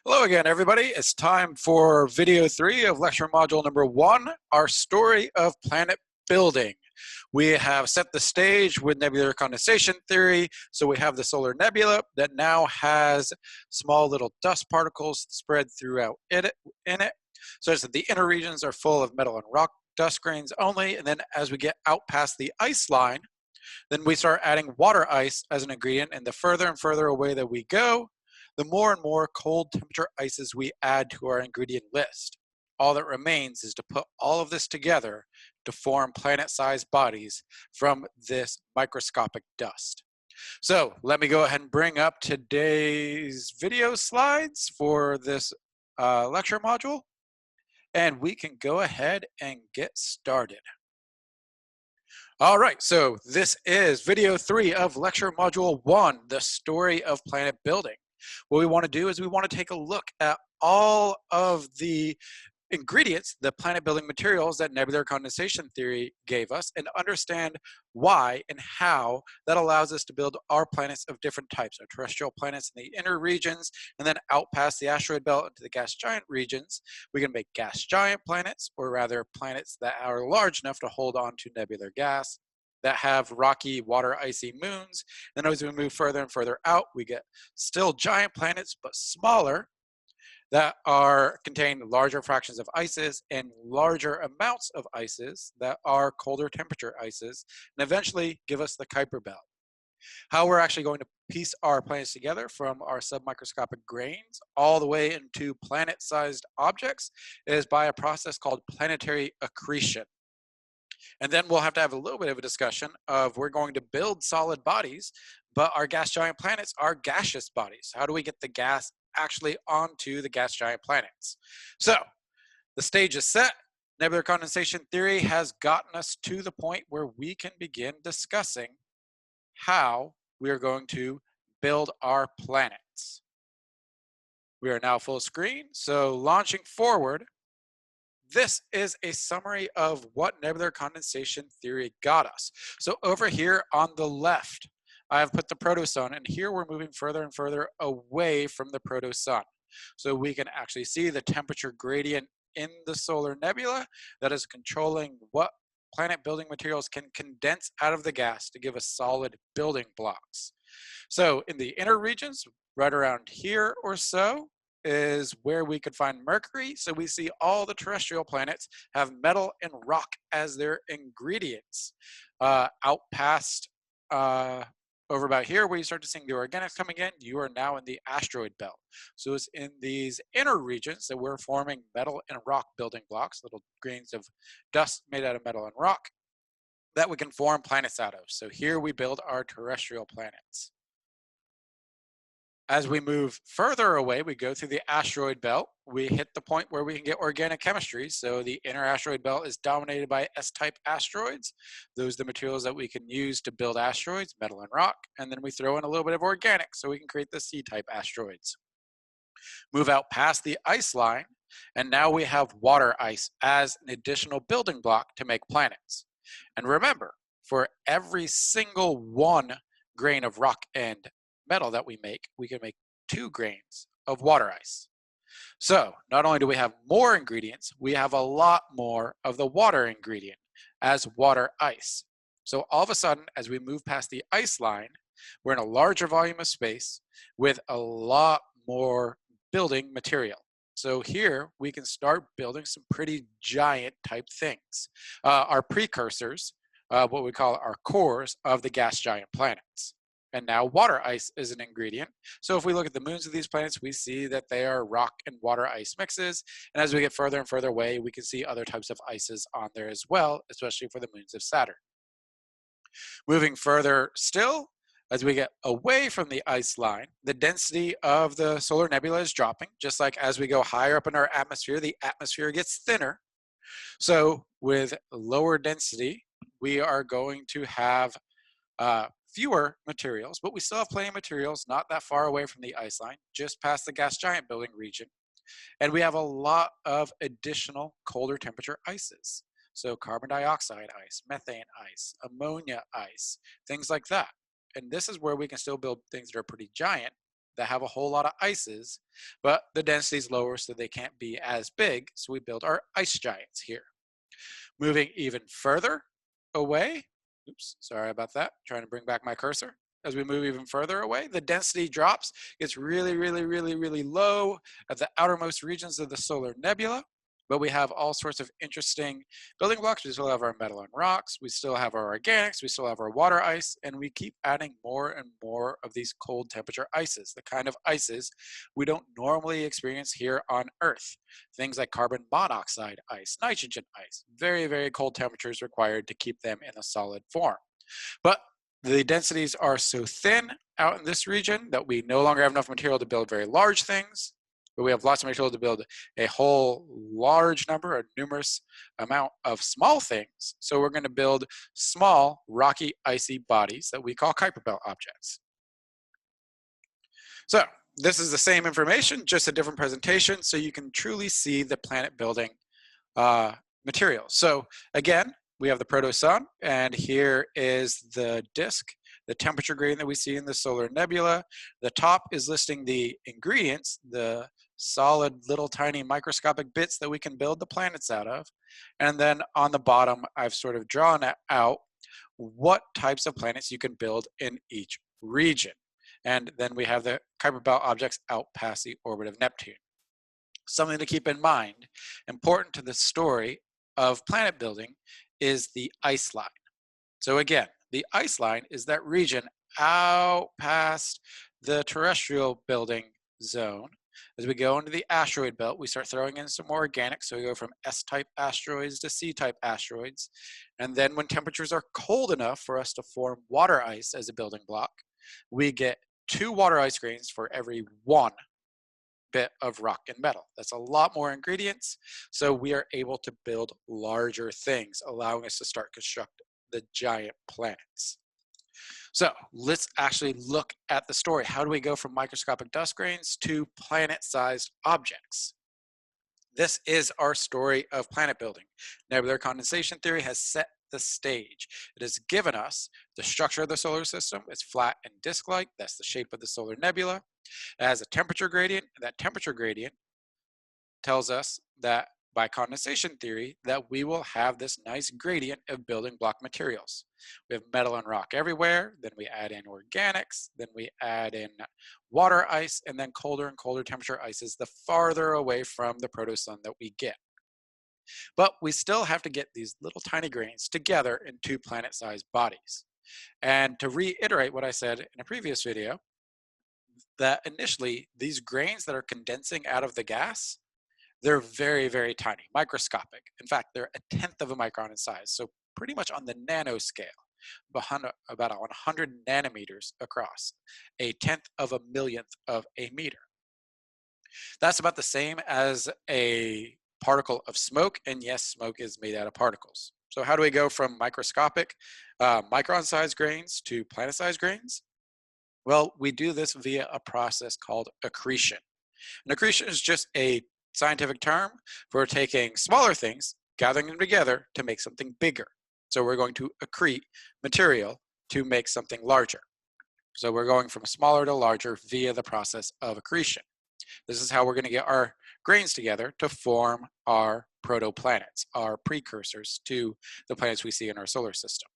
Hello again, everybody. It's time for video 3 of lecture module number 1, our story of planet building. We have set the stage with nebular condensation theory. So we have the solar nebula that now has small little dust particles spread throughout in it. So that the inner regions are full of metal and rock dust grains only. And then as we get out past the ice line, then we start adding water ice as an ingredient. And the further and further away that we go, the more and more cold temperature ices we add to our ingredient list. All that remains is to put all of this together to form planet-sized bodies from this microscopic dust. So let me go ahead and bring up today's video slides for this lecture module, and we can go ahead and get started. All right, so this is video 3 of lecture module 1, the story of planet building. What we want to do is we want to take a look at all of the ingredients, the planet building materials that nebular condensation theory gave us, and understand why and how that allows us to build our planets of different types, our terrestrial planets in the inner regions, and then out past the asteroid belt into the gas giant regions. We can make gas giant planets, or rather planets that are large enough to hold on to nebular gas, that have rocky, water icy moons. Then as we move further and further out, we get still giant planets, but smaller, that contain larger fractions of ices and larger amounts of ices that are colder temperature ices, and eventually give us the Kuiper belt. How we're actually going to piece our planets together from our submicroscopic grains all the way into planet-sized objects is by a process called planetary accretion. And then we'll have to have a little bit of a discussion of we're going to build solid bodies, but our gas giant planets are gaseous bodies. How do we get the gas actually onto the gas giant planets? So the stage is set. Nebular condensation theory has gotten us to the point where we can begin discussing how we are going to build our planets. We are now full screen, so launching forward, this is a summary of what nebular condensation theory got us. So over here on the left, I have put the protosun, and here we're moving further and further away from the protosun. So we can actually see the temperature gradient in the solar nebula that is controlling what planet building materials can condense out of the gas to give us solid building blocks. So in the inner regions, right around here or so, is where we could find Mercury. So we see all the terrestrial planets have metal and rock as their ingredients. Out past over about here where you start to see the organics coming in, you are now in the asteroid belt. So it's in these inner regions that we're forming metal and rock building blocks, little grains of dust made out of metal and rock that we can form planets out of. So here we build our terrestrial planets. As we move further away, we go through the asteroid belt. We hit the point where we can get organic chemistry. So the inner asteroid belt is dominated by S-type asteroids. Those are the materials that we can use to build asteroids, metal and rock. And then we throw in a little bit of organic so we can create the C-type asteroids. Move out past the ice line, and now we have water ice as an additional building block to make planets. And remember, for every single one grain of rock and metal that we can make 2 grains of water ice. So not only do we have more ingredients, we have a lot more of the water ingredient as water ice. So all of a sudden, as we move past the ice line, we're in a larger volume of space with a lot more building material. So here we can start building some pretty giant type things. Our precursors, what we call our cores of the gas giant planets. And now water ice is an ingredient. So if we look at the moons of these planets, we see that they are rock and water ice mixes. And as we get further and further away, we can see other types of ices on there as well, especially for the moons of Saturn. Moving further still, as we get away from the ice line, the density of the solar nebula is dropping. Just like as we go higher up in our atmosphere, the atmosphere gets thinner. So with lower density, we are going to have fewer materials, but we still have plenty of materials not that far away from the ice line, just past the gas giant building region. And we have a lot of additional colder temperature ices. So carbon dioxide ice, methane ice, ammonia ice, things like that. And this is where we can still build things that are pretty giant, that have a whole lot of ices, but the density is lower so they can't be as big, so we build our ice giants here. Moving even further away, oops, sorry about that, trying to bring back my cursor. As we move even further away, the density drops, gets really low at the outermost regions of the solar nebula. But we have all sorts of interesting building blocks. We still have our metal and rocks, we still have our organics, we still have our water ice, and we keep adding more and more of these cold temperature ices, the kind of ices we don't normally experience here on Earth. Things like carbon monoxide ice, nitrogen ice, very cold temperatures required to keep them in a solid form. But the densities are so thin out in this region that we no longer have enough material to build very large things, but we have lots of material to build a whole large number, a numerous amount of small things. So we're going to build small, rocky, icy bodies that we call Kuiper belt objects. So this is the same information, just a different presentation, so you can truly see the planet building materials. So again, we have the proto-sun, and here is the disk, the temperature gradient that we see in the solar nebula. The top is listing the ingredients, the solid little tiny microscopic bits that we can build the planets out of. And then on the bottom, I've sort of drawn out what types of planets you can build in each region. And then we have the Kuiper belt objects out past the orbit of Neptune. Something to keep in mind, important to the story of planet building, is the ice line. So again, the ice line is that region out past the terrestrial building zone. As we go into the asteroid belt, we start throwing in some more organics. So we go from S-type asteroids to C-type asteroids. And then when temperatures are cold enough for us to form water ice as a building block, we get 2 water ice grains for every 1 bit of rock and metal. That's a lot more ingredients, so we are able to build larger things, allowing us to start construct the giant planets. So let's actually look at the story. How do we go from microscopic dust grains to planet-sized objects? This is our story of planet building. Nebular-Condensation theory has set the stage. It has given us the structure of the solar system. It's flat and disk-like. That's the shape of the solar nebula. It has a temperature gradient. That temperature gradient tells us that by condensation theory that we will have this nice gradient of building block materials. We have metal and rock everywhere, then we add in organics, then we add in water ice, and then colder and colder temperature ices the farther away from the proto-sun that we get. But we still have to get these little tiny grains together in 2 planet-sized bodies. And to reiterate what I said in a previous video, that initially these grains that are condensing out of the gas, they're very tiny, microscopic. In fact, they're 1/10 of a micron in size, so pretty much on the nanoscale, about 100 nanometers across, 1/10 of a millionth of a meter. That's about the same as a particle of smoke, and yes, smoke is made out of particles. So how do we go from microscopic, micron-sized grains to planet-sized grains? Well, we do this via a process called accretion. And accretion is just a scientific term for taking smaller things, gathering them together to make something bigger. So we're going to accrete material to make something larger. So we're going from smaller to larger via the process of accretion. This is how we're going to get our grains together to form our protoplanets, our precursors to the planets we see in our solar system.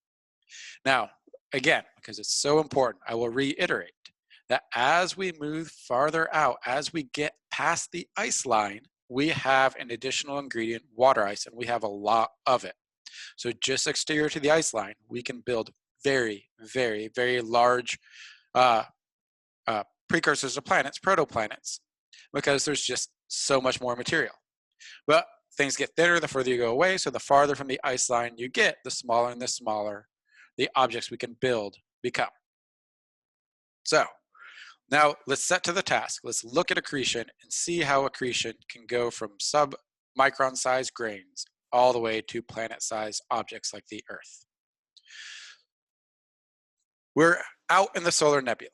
Now, again, because it's so important, I will reiterate that as we move farther out, as we get past the ice line, we have an additional ingredient, water ice, and we have a lot of it. So just exterior to the ice line, we can build very large precursors to planets, protoplanets, because there's just so much more material. But things get thinner the further you go away, so the farther from the ice line you get, the smaller and the smaller the objects we can build become. So now let's set to the task. Let's look at accretion and see how accretion can go from sub-micron-sized grains all the way to planet-sized objects like the Earth. We're out in the solar nebula.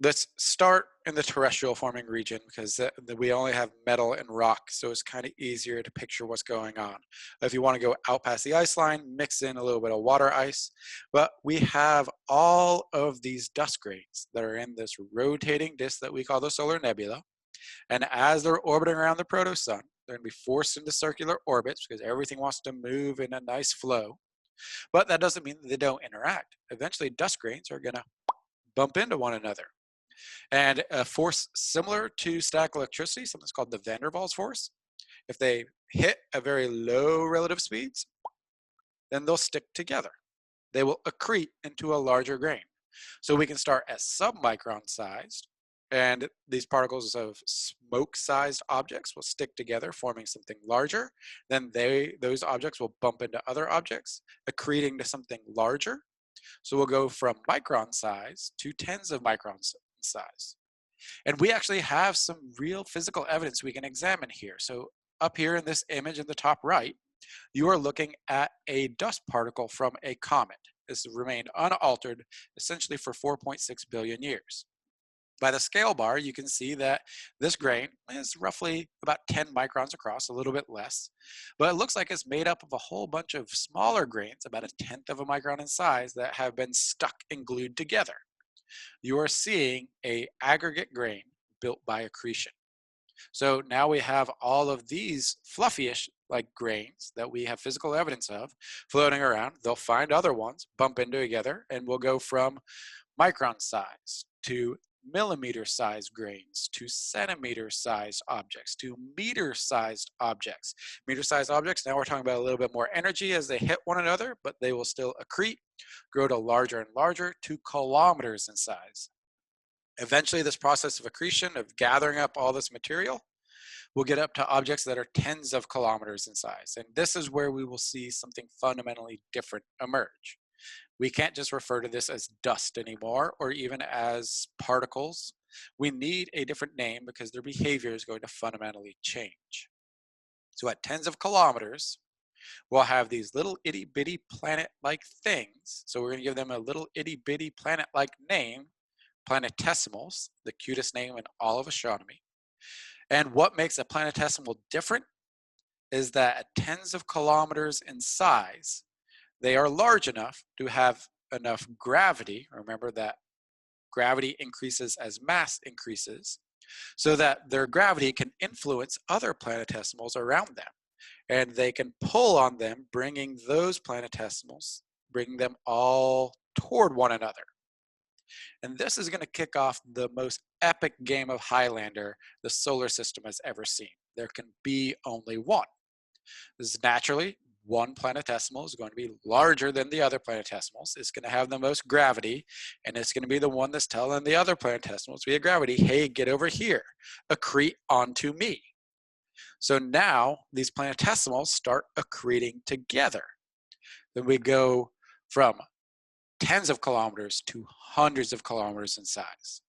Let's start in the terrestrial forming region because we only have metal and rock, so it's kind of easier to picture what's going on. If you want to go out past the ice line, mix in a little bit of water ice. But we have all of these dust grains that are in this rotating disk that we call the solar nebula. And as they're orbiting around the protosun, they're going to be forced into circular orbits because everything wants to move in a nice flow. But that doesn't mean that they don't interact. Eventually, dust grains are going to bump into one another. And a force similar to static electricity, something's called the van der Waals force, if they hit at very low relative speeds, then they'll stick together. They will accrete into a larger grain. So we can start as submicron sized, and these particles of smoke-sized objects will stick together, forming something larger. Then those objects will bump into other objects, accreting to something larger. So we'll go from micron size to tens of microns size. And we actually have some real physical evidence we can examine here. So up here in this image in the top right, you are looking at a dust particle from a comet. This remained unaltered essentially for 4.6 billion years. By the scale bar, you can see that this grain is roughly about 10 microns across, a little bit less, but it looks like it's made up of a whole bunch of smaller grains, about 1/10 of a micron in size, that have been stuck and glued together. You are seeing an aggregate grain built by accretion. So now we have all of these fluffyish like grains that we have physical evidence of floating around. They'll find other ones, bump into together, and we'll go from micron size to millimeter-sized grains to centimeter-sized objects to meter-sized objects. Meter-sized objects, now we're talking about a little bit more energy as they hit one another, but they will still accrete, grow to larger and larger to kilometers in size. Eventually, this process of accretion, of gathering up all this material, will get up to objects that are tens of kilometers in size. And this is where we will see something fundamentally different emerge. We can't just refer to this as dust anymore, or even as particles. We need a different name because their behavior is going to fundamentally change. So at tens of kilometers, we'll have these little itty bitty planet-like things. So we're going to give them a little itty bitty planet-like name, planetesimals, the cutest name in all of astronomy. And what makes a planetesimal different is that at tens of kilometers in size, they are large enough to have enough gravity. Remember that gravity increases as mass increases, so that their gravity can influence other planetesimals around them. And they can pull on them, bringing those planetesimals, bringing them all toward one another. And this is going to kick off the most epic game of Highlander the solar system has ever seen. There can be only one. This is naturally, one planetesimal is going to be larger than the other planetesimals. It's going to have the most gravity, and it's going to be the one that's telling the other planetesimals via gravity, hey, get over here, accrete onto me. So now these planetesimals start accreting together. Then we go from tens of kilometers to hundreds of kilometers in size.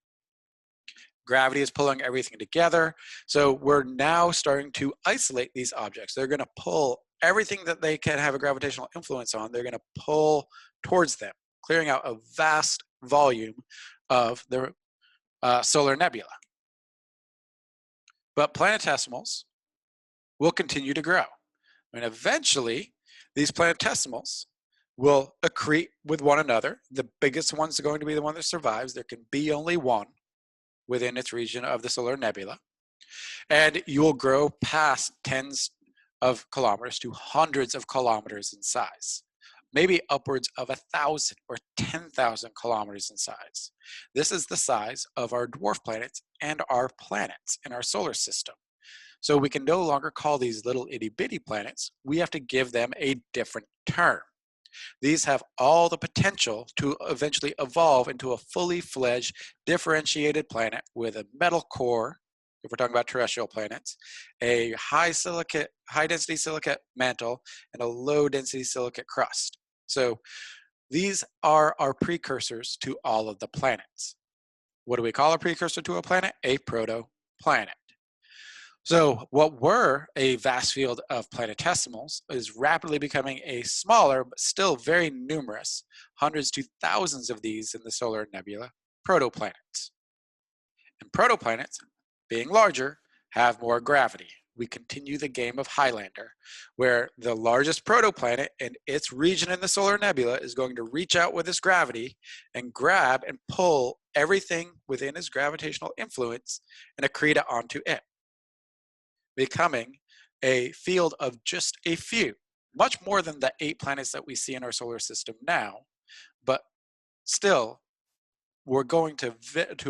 Gravity is pulling everything together. So we're now starting to isolate these objects. They're going to pull everything that they can have a gravitational influence on. They're going to pull towards them, clearing out a vast volume of the solar nebula. But planetesimals will continue to grow. And eventually, these planetesimals will accrete with one another. The biggest one's going to be the one that survives. There can be only one within its region of the solar nebula. And you will grow past tens of kilometers to hundreds of kilometers in size, maybe upwards of 1,000 or 10,000 kilometers in size. This is the size of our dwarf planets and our planets in our solar system. So we can no longer call these little itty bitty planets. We have to give them a different term. These have all the potential to eventually evolve into a fully fledged, differentiated planet with a metal core, if we're talking about terrestrial planets, a high density silicate mantle, and a low density silicate crust. So these are our precursors to all of the planets. What do we call a precursor to a planet? A protoplanet. So what were a vast field of planetesimals is rapidly becoming a smaller, but still very numerous, hundreds to thousands of these in the solar nebula, protoplanets. And protoplanets, being larger, have more gravity. We continue the game of Highlander, where the largest protoplanet in its region in the solar nebula is going to reach out with its gravity and grab and pull everything within its gravitational influence and accrete it onto it, becoming a field of just a few, much more than the 8 planets that we see in our solar system now, but still we're going to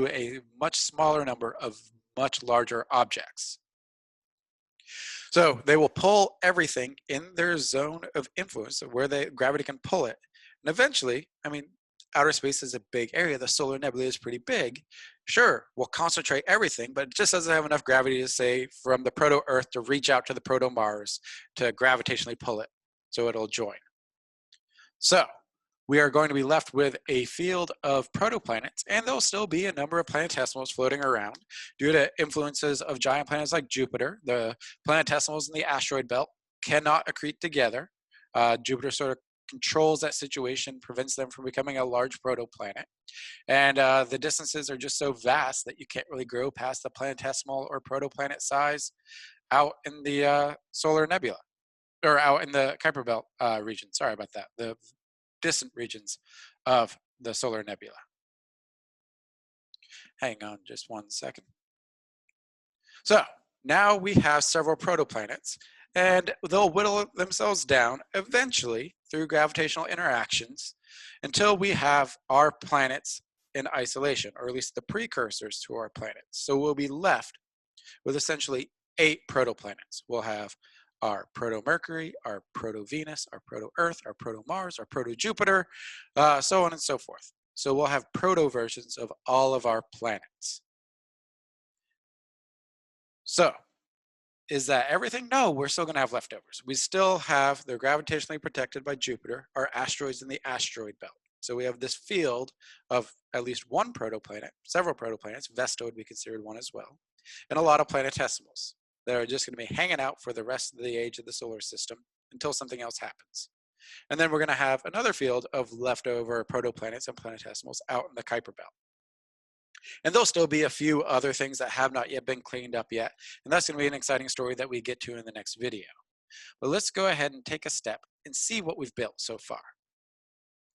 a much smaller number of much larger objects. So they will pull everything in their zone of influence where gravity can pull it. And eventually, I mean, outer space is a big area. The solar nebula is pretty big. Sure, we'll concentrate everything, but it just doesn't have enough gravity to say from the proto-Earth to reach out to the proto-Mars to gravitationally pull it so it'll join. So we are going to be left with a field of protoplanets, and there'll still be a number of planetesimals floating around due to influences of giant planets like Jupiter. The planetesimals in the asteroid belt cannot accrete together. Jupiter sort of controls that situation, prevents them from becoming a large protoplanet. And the distances are just so vast that you can't really grow past the planetesimal or protoplanet size out in the solar nebula, or out in the Kuiper belt region. Sorry about that. The distant regions of the solar nebula. Hang on just one second. So now we have several protoplanets, and they'll whittle themselves down eventually through gravitational interactions until we have our planets in isolation, or at least the precursors to our planets. So we'll be left with essentially 8 protoplanets. We'll have our proto-Mercury, our proto-Venus, our proto-Earth, our proto-Mars, our proto-Jupiter, so on and so forth. So we'll have proto-versions of all of our planets. So, is that everything? No, we're still going to have leftovers. We still have, they're gravitationally protected by Jupiter, our asteroids in the asteroid belt. So we have this field of at least one protoplanet, several protoplanets, Vesta would be considered one as well, and a lot of planetesimals that are just going to be hanging out for the rest of the age of the solar system until something else happens. And then we're going to have another field of leftover protoplanets and planetesimals out in the Kuiper belt. And there'll still be a few other things that have not yet been cleaned up yet, and that's going to be an exciting story that we get to in the next video. But let's go ahead and take a step and see what we've built so far.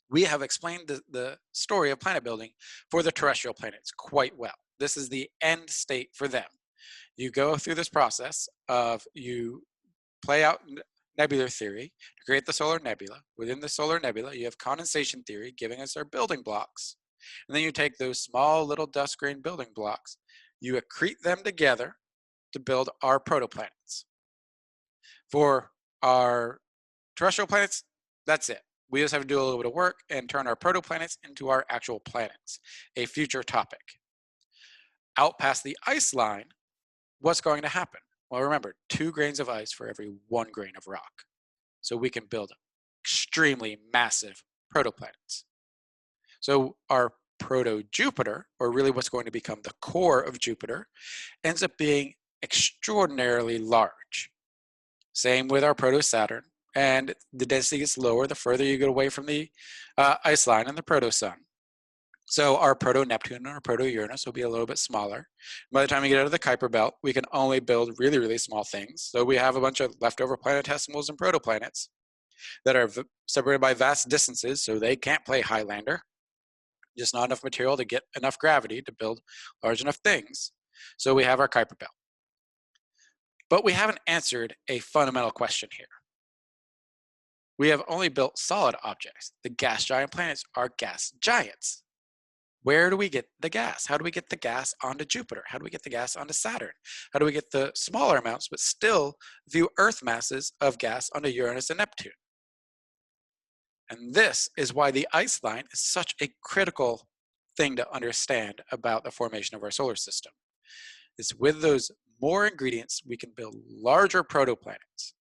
We have explained the story of planet building for the terrestrial planets quite well. This is the end state for them. You go through this process of you play out nebular theory to create the solar nebula. Within the solar nebula, you have condensation theory giving us our building blocks. And then you take those small little dust grain building blocks, you accrete them together to build our protoplanets. For our terrestrial planets, that's it. We just have to do a little bit of work and turn our protoplanets into our actual planets, a future topic. Out past the ice line, what's going to happen? Well, remember, 2 grains of ice for every 1 grain of rock. So we can build extremely massive protoplanets. So our proto-Jupiter, or really what's going to become the core of Jupiter, ends up being extraordinarily large. Same with our proto-Saturn, and the density gets lower the further you get away from the ice line and the proto-Sun. So our proto-Neptune and our proto-Uranus will be a little bit smaller. By the time we get out of the Kuiper belt, we can only build really, really small things. So we have a bunch of leftover planetesimals and protoplanets that are separated by vast distances, so they can't play Highlander. Just not enough material to get enough gravity to build large enough things. So we have our Kuiper belt. But we haven't answered a fundamental question here. We have only built solid objects. The gas giant planets are gas giants. Where do we get the gas? How do we get the gas onto Jupiter? How do we get the gas onto Saturn? How do we get the smaller amounts, but still few Earth masses of gas onto Uranus and Neptune? And this is why the ice line is such a critical thing to understand about the formation of our solar system. Is with those more ingredients, we can build larger protoplanets.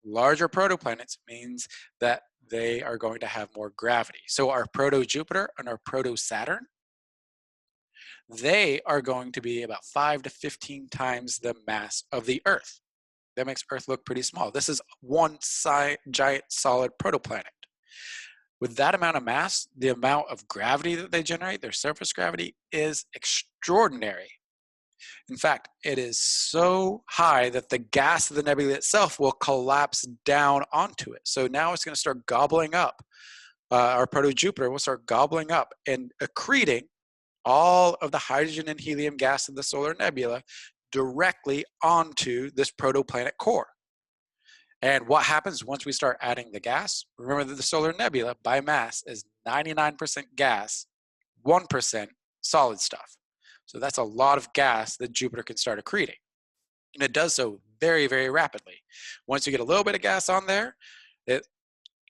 Larger protoplanets means that they are going to have more gravity. So our proto-Jupiter and our proto-Saturn, they are going to be about 5 to 15 times the mass of the Earth. That makes Earth look pretty small. This is one giant solid protoplanet. With that amount of mass, the amount of gravity that they generate, their surface gravity, is extraordinary. In fact, it is so high that the gas of the nebula itself will collapse down onto it. So now it's going to start gobbling up. Our proto-Jupiter will start gobbling up and accreting all of the hydrogen and helium gas in the solar nebula directly onto this protoplanet core. And what happens once we start adding the gas? Remember that the solar nebula by mass is 99% gas, 1% solid stuff. So that's a lot of gas that Jupiter can start accreting. And it does so very, very rapidly. Once you get a little bit of gas on there, it's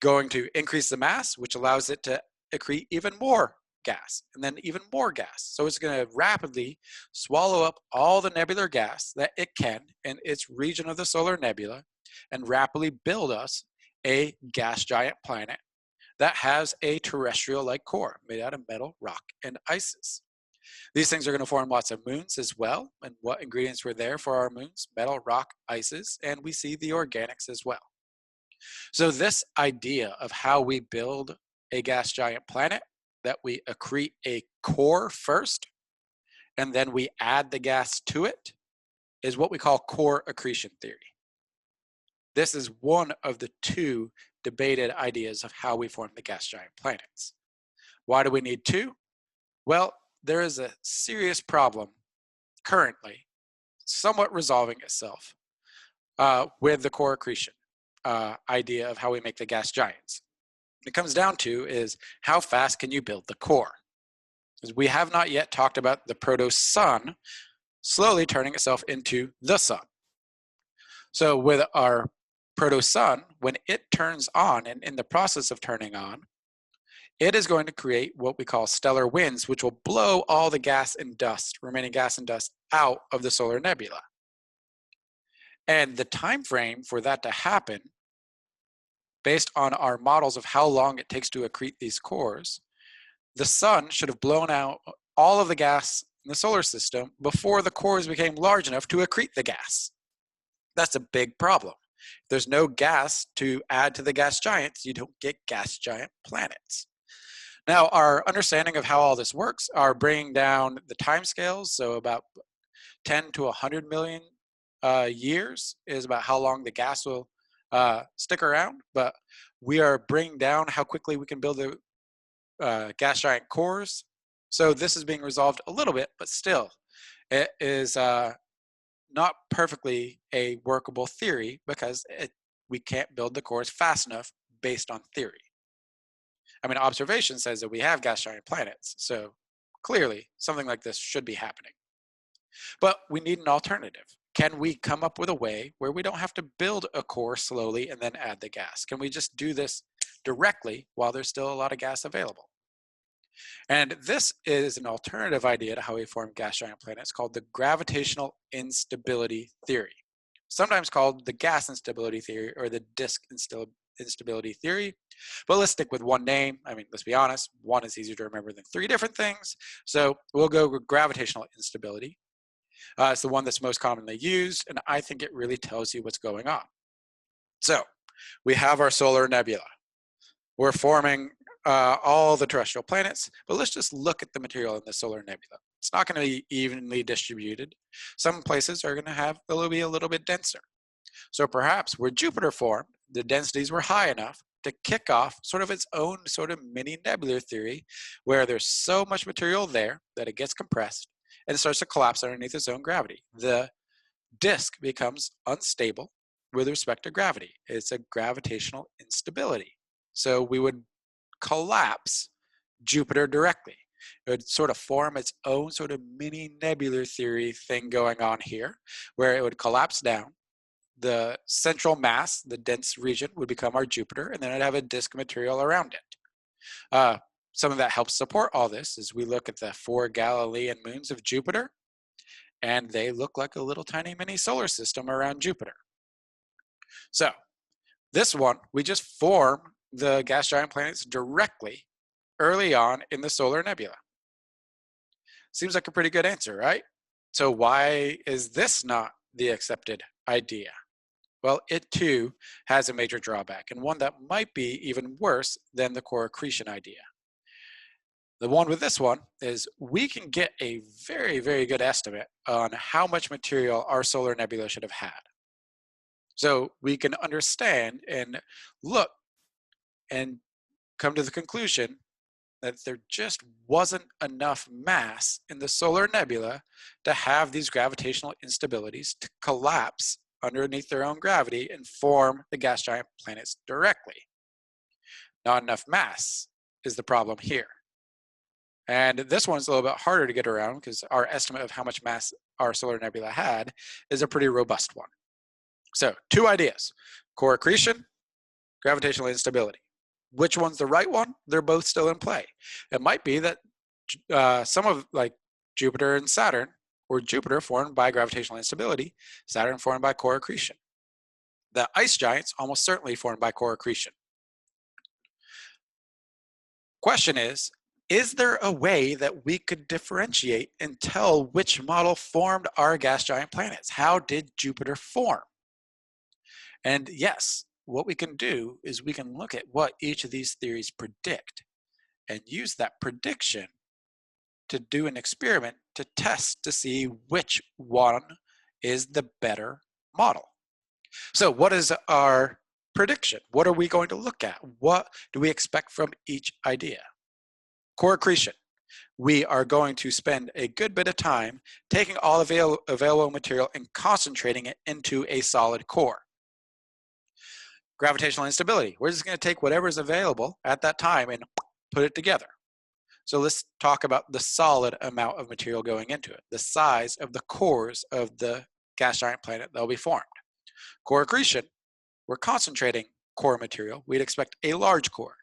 going to increase the mass, which allows it to accrete even more gas, and then even more gas. So it's going to rapidly swallow up all the nebular gas that it can in its region of the solar nebula and rapidly build us a gas giant planet that has a terrestrial-like core made out of metal, rock, and ices. These things are going to form lots of moons as well. And what ingredients were there for our moons? Metal, rock, ices, and we see the organics as well. So this idea of how we build a gas giant planet, that we accrete a core first, and then we add the gas to it, is what we call Core-Accretion Theory. This is one of the two debated ideas of how we form the gas giant planets. Why do we need two? Well, there is a serious problem currently, somewhat resolving itself, with the core accretion idea of how we make the gas giants. What it comes down to is how fast can you build the core? Because we have not yet talked about the proto-sun slowly turning itself into the sun. So with our proto-sun, when it turns on, and in the process of turning on, it is going to create what we call stellar winds, which will blow all the gas and dust, remaining gas and dust, out of the solar nebula. And the time frame for that to happen, based on our models of how long it takes to accrete these cores, the sun should have blown out all of the gas in the solar system before the cores became large enough to accrete the gas. That's a big problem. If there's no gas to add to the gas giants, you don't get gas giant planets. Now, our understanding of how all this works are bringing down the timescales, so about 10 to 100 million years is about how long the gas will stick around, but we are bringing down how quickly we can build the gas giant cores. So this is being resolved a little bit, but still, it is not perfectly a workable theory because we can't build the cores fast enough based on theory. I mean, observation says that we have gas giant planets, so clearly something like this should be happening. But we need an alternative. Can we come up with a way where we don't have to build a core slowly and then add the gas? Can we just do this directly while there's still a lot of gas available? And this is an alternative idea to how we form gas giant planets called the Gravitational Instability Theory, sometimes called the gas instability theory or the disk instability theory. But let's stick with one name. I mean, let's be honest, one is easier to remember than three different things. So we'll go with gravitational instability. It's the one that's most commonly used, and I think it really tells you what's going on. So we have our solar nebula. We're forming all the terrestrial planets, but let's just look at the material in the solar nebula. It's not going to be evenly distributed. Some places are going to be a little bit denser. So perhaps where Jupiter formed, the densities were high enough to kick off sort of its own sort of mini nebular theory, where there's so much material there that it gets compressed and it starts to collapse underneath its own gravity. The disk becomes unstable with respect to gravity. It's a gravitational instability. So we would collapse Jupiter directly. It would sort of form its own sort of mini nebular theory thing going on here, where it would collapse down. The central mass, the dense region, would become our Jupiter, and then it'd have a disk material around it. Something that helps support all this is we look at the 4 Galilean moons of Jupiter, and they look like a little tiny mini solar system around Jupiter. So this one, we just form the gas giant planets directly early on in the solar nebula. Seems like a pretty good answer, right? So why is this not the accepted idea? Well, it too has a major drawback, and one that might be even worse than the core accretion idea. The one with this one is we can get a very, very good estimate on how much material our solar nebula should have had. So we can understand and look and come to the conclusion that there just wasn't enough mass in the solar nebula to have these gravitational instabilities to collapse underneath their own gravity and form the gas giant planets directly. Not enough mass is the problem here. And this one's a little bit harder to get around because our estimate of how much mass our solar nebula had is a pretty robust one. So, two ideas: core accretion, gravitational instability. Which one's the right one? They're both still in play. It might be that some of like Jupiter and Saturn, or Jupiter formed by gravitational instability, Saturn formed by core accretion. The ice giants almost certainly formed by core accretion. Question is there a way that we could differentiate and tell which model formed our gas giant planets? How did Jupiter form? And yes, what we can do is we can look at what each of these theories predict and use that prediction to do an experiment to test to see which one is the better model. So what is our prediction? What are we going to look at? What do we expect from each idea? Core accretion. We are going to spend a good bit of time taking all available material and concentrating it into a solid core. Gravitational instability. We're just going to take whatever is available at that time and put it together. So let's talk about the solid amount of material going into it, the size of the cores of the gas giant planet that will be formed. Core accretion, we're concentrating core material. We'd expect a large core.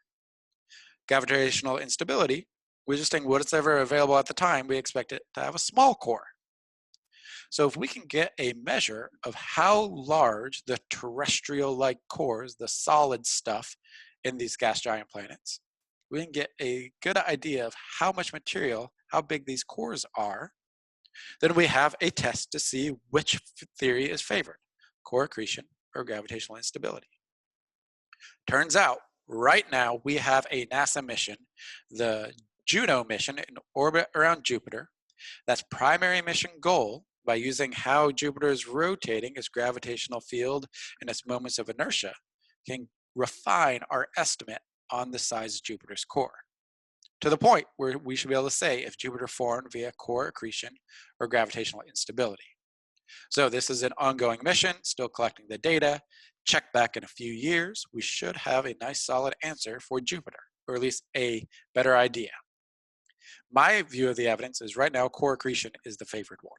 Gravitational instability, we're just saying what's ever available at the time, we expect it to have a small core. So if we can get a measure of how large the terrestrial-like cores, the solid stuff in these gas giant planets, we can get a good idea of how much material, how big these cores are. Then we have a test to see which theory is favored, core accretion or gravitational instability. Turns out, right now, we have a NASA mission, the Juno mission, in orbit around Jupiter. That's primary mission goal, by using how Jupiter is rotating, its gravitational field and its moments of inertia, can refine our estimate on the size of Jupiter's core, to the point where we should be able to say if Jupiter formed via core accretion or gravitational instability. So this is an ongoing mission, still collecting the data. Check back in a few years, we should have a nice solid answer for Jupiter, or at least a better idea. My view of the evidence is right now core accretion is the favored one.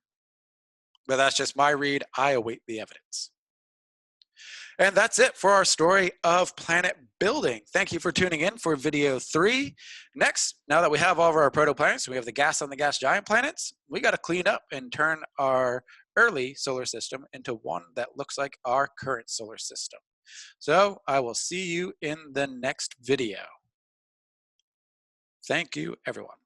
But that's just my read. I await the evidence. And that's it for our story of planet building. Thank you for tuning in for video 3. Next, now that we have all of our protoplanets, we have the gas on the gas giant planets, we got to clean up and turn our early solar system into one that looks like our current solar system. So I will see you in the next video. Thank you, everyone.